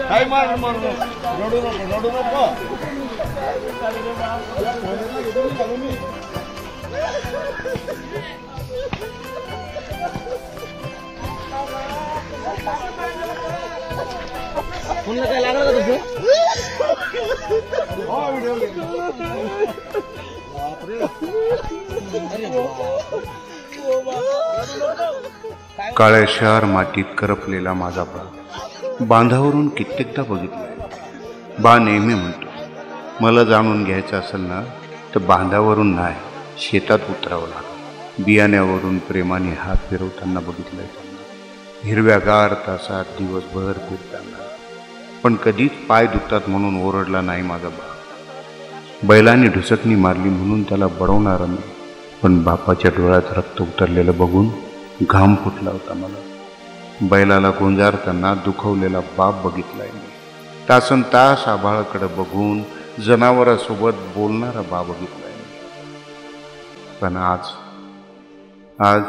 काय मार मार रडू नको रडू नको. पुन्हा काय लागलं का तुझं? हो व्हिडिओ काळ्या शहर मातीत करपलेला माझा बा बांधावरून कित्येकदा बघितलाय. बा नेहमी म्हणतो, मला जाणून घ्यायचं असेल ना तर बांधावरून नाही शेतात उतरावं लागतं. बियाण्यावरून प्रेमाने हात फिरवताना बघितलंय त्यांना, हिरव्यागार तासात दिवसभर फिरताना. पण कधीच पाय दुखतात म्हणून ओरडला नाही माझा बा. बैलाने ढुसकणी मारली म्हणून त्याला बडवणारा नाही, पण बापाच्या डोळ्यात रक्त उतरलेलं बघून घाम फुटला होता मला. बैलाला गोंजारताना दुखवलेला बाप बघितलाय मी. तासन तास आभाळाकडे बघून जनावरासोबत बोलणारा बाप बघितलाय मी. पण आज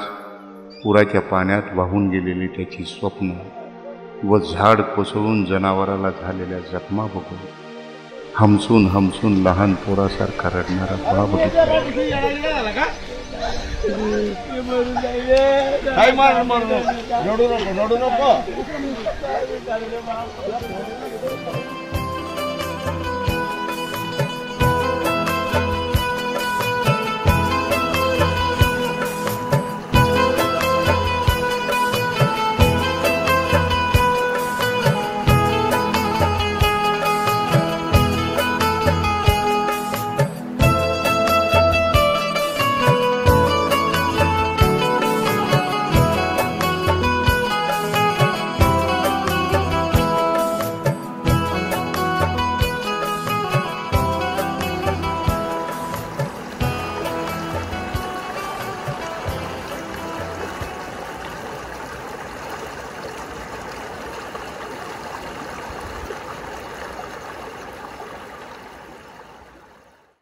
पुराच्या पाण्यात वाहून गेलेली त्याची स्वप्न व झाड कोसळून जनावराला झालेल्या जखमा बघून हमसून हमसून लहान पोरासारखा रडणारा बाप बघितलाय. काय मार मार रडू नको रडू नको.